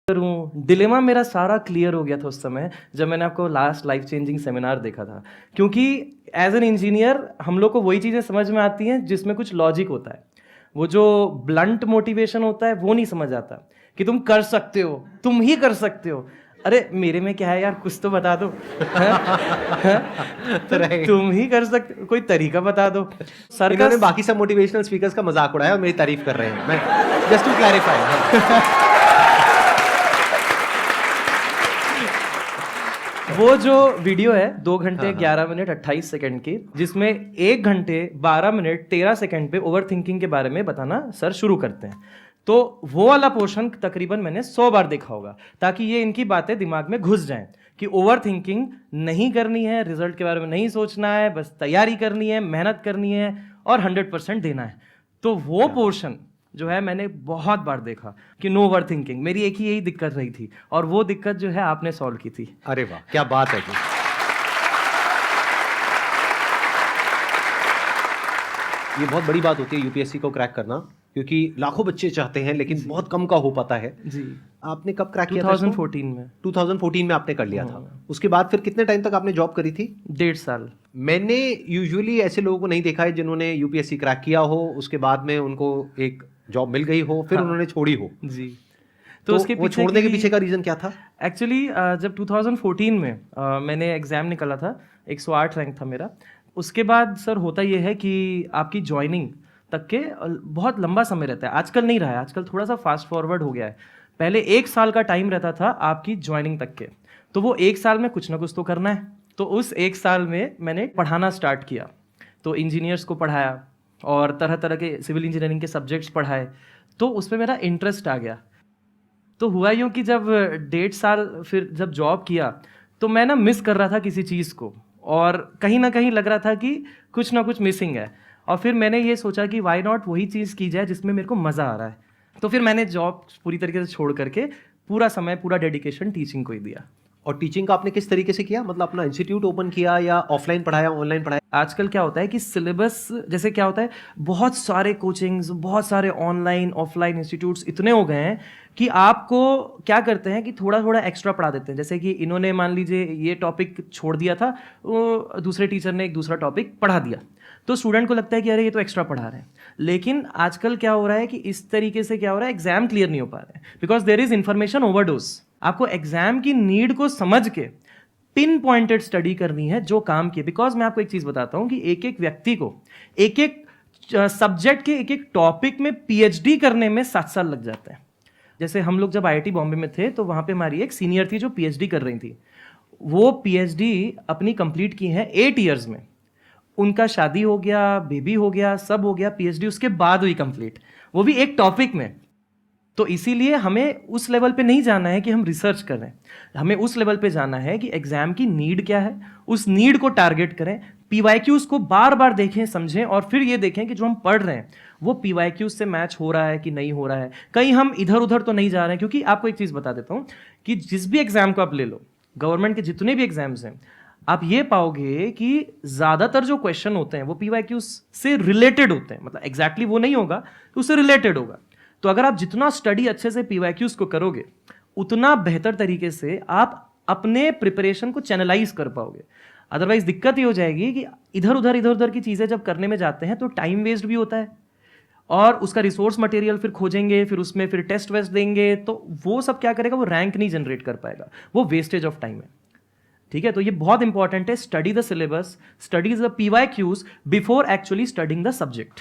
करूं, डिलेमा मेरा सारा क्लियर हो गया था उस समय जब मैंने आपको लास्ट लाइफ चेंजिंग सेमिनार देखा था। क्योंकि एज एन इंजीनियर हम लोग को वही चीज़ें समझ में आती हैं जिसमें कुछ लॉजिक होता है। वो जो ब्लंट मोटिवेशन होता है वो नहीं समझ आता कि तुम कर सकते हो, तुम ही कर सकते हो। अरे मेरे में क्या है यार, कुछ तो बता दो। तुम ही कर सकते हो, कोई तरीका बता दो। सर इन्होंने बाकी सब मोटिवेशनल स्पीकर्स का मजाक उड़ाया और मेरी तारीफ कर रहे हैं। मैं जस्ट टू क्लैरिफाई। वो जो वीडियो है 2 घंटे 11 मिनट 28 सेकंड की, जिसमें 1 घंटे 12 मिनट 13 सेकंड पे ओवर थिंकिंग के बारे में बताना सर शुरू करते हैं। तो वो वाला पोर्शन तकरीबन मैंने 100 बार देखा होगा, ताकि ये इनकी बातें दिमाग में घुस जाएं कि ओवर थिंकिंग नहीं करनी है, रिजल्ट के बारे में नहीं सोचना है, बस तैयारी करनी है, मेहनत करनी है और 100% देना है। तो वो पोर्शन जो है मैंने बहुत बार देखा कि नो ओवर थिंकिंग। मेरी एक ही यही दिक्कत रही थी और वो दिक्कत जो है आपने सॉल्व की थी। अरे वाह, क्या बात है जी। ये बहुत बड़ी बात होती है यूपीएससी को क्रैक करना, क्योंकि लाखों बच्चे चाहते हैं लेकिन बहुत कम का हो पाता है। जी। आपने कब क्रैक किया था? 2014 में। 2014 में आपने कर लिया था। उसके बाद फिर कितने टाइम तक आपने जॉब करी थी? 1.5 साल। मैंने यूजुअली ऐसे लोगों को नहीं देखा है जिन्होंने यूपीएससी क्रैक किया हो, उसके बाद में उनको एक जॉब मिल गई हो, फिर उन्होंने छोड़ी हो। जी। तो उसके वो छोड़ने के पीछे का रीजन क्या था? एक्चुअली जब 2014 में मैंने एग्जाम निकाला था, 108 रैंक था मेरा। उसके बाद सर होता ये है कि आपकी ज्वाइनिंग तक के बहुत लंबा समय रहता है। आजकल नहीं रहा है, आजकल थोड़ा सा फास्ट फॉरवर्ड हो गया है। पहले 1 साल का टाइम रहता था आपकी ज्वाइनिंग तक के, तो वो 1 साल में कुछ ना कुछ तो करना है। तो उस 1 साल में मैंने पढ़ाना स्टार्ट किया, तो इंजीनियर्स को पढ़ाया और तरह तरह के सिविल इंजीनियरिंग के सब्जेक्ट्स पढ़ाए, तो उसमें मेरा इंटरेस्ट आ गया। तो हुआ यूँ कि जब 1.5 साल फिर जब जॉब किया तो मैं ना मिस कर रहा था किसी चीज़ को, और कहीं ना कहीं लग रहा था कि कुछ ना कुछ मिसिंग है। और फिर मैंने ये सोचा कि वाई नॉट वही चीज़ की जाए जिसमें मेरे को मज़ा आ रहा है। तो फिर मैंने जॉब पूरी तरीके से छोड़ करके पूरा समय, पूरा डेडिकेशन टीचिंग को ही दिया। और टीचिंग का आपने किस तरीके से किया? मतलब अपना इंस्टीट्यूट ओपन किया या ऑफलाइन पढ़ाया, ऑनलाइन पढ़ाया? आजकल क्या होता है कि सिलेबस जैसे क्या होता है, बहुत सारे कोचिंग्स, बहुत सारे ऑनलाइन ऑफलाइन इंस्टीट्यूट्स इतने हो गए हैं कि आपको क्या करते हैं कि थोड़ा थोड़ा एक्स्ट्रा पढ़ा देते हैं। जैसे कि इन्होंने मान लीजिए ये टॉपिक छोड़ दिया था, वो दूसरे टीचर ने एक दूसरा टॉपिक पढ़ा दिया, तो स्टूडेंट को लगता है कि अरे ये तो एक्स्ट्रा पढ़ा रहे हैं। लेकिन आजकल क्या हो रहा है कि इस तरीके से क्या हो रहा है, एग्जाम क्लियर नहीं हो पा रहे हैं because there is information overdose. आपको एग्जाम की नीड को समझ के पिन पॉइंटेड स्टडी करनी है जो काम की। बिकॉज मैं आपको एक चीज बताता हूं कि एक एक व्यक्ति को एक एक सब्जेक्ट के एक एक टॉपिक में पीएचडी करने में 7 साल लग जाते हैं। जैसे हम लोग जब आईआईटी बॉम्बे में थे तो वहां पे हमारी एक सीनियर थी जो पीएचडी कर रही थी। वो पीएचडी अपनी कंप्लीट की है 8 ईयर्स में। उनका शादी हो गया, बेबी हो गया, सब हो गया, पीएचडी उसके बाद हुई कंप्लीट, वो भी एक टॉपिक में। तो इसीलिए हमें उस लेवल पे नहीं जाना है कि हम रिसर्च करें, हमें उस लेवल पे जाना है कि एग्जाम की नीड क्या है, उस नीड को टारगेट करें, पीवाईक्यूज को बार बार देखें, समझें, और फिर ये देखें कि जो हम पढ़ रहे हैं वो पीवाईक्यूज से मैच हो रहा है कि नहीं हो रहा है, कहीं हम इधर उधर तो नहीं जा रहे हैं। क्योंकि आपको एक चीज बता देता हूं कि जिस भी एग्जाम को आप ले लो, गवर्नमेंट के जितने भी एग्जाम्स हैं, आप ये पाओगे कि ज्यादातर जो क्वेश्चन होते हैं वो पीवाईक्यूज से रिलेटेड होते हैं। मतलब एग्जैक्टली वो नहीं होगा, तो उससे रिलेटेड होगा। तो अगर आप जितना स्टडी अच्छे से पीवाईक्यूज को करोगे, उतना बेहतर तरीके से आप अपने प्रिपरेशन को चैनलाइज कर पाओगे। अदरवाइज दिक्कत ये हो जाएगी कि इधर उधर की चीजें जब करने में जाते हैं तो टाइम वेस्ट भी होता है, और उसका रिसोर्स मटेरियल फिर खोजेंगे, फिर उसमें फिर टेस्ट वेस्ट देंगे, तो वो सब क्या करेगा, वो रैंक नहीं जनरेट कर पाएगा, वो वेस्टेज ऑफ टाइम है। ठीक है, तो ये बहुत इंपॉर्टेंट है, study the syllabus, study the PYQs before actually studying the subject.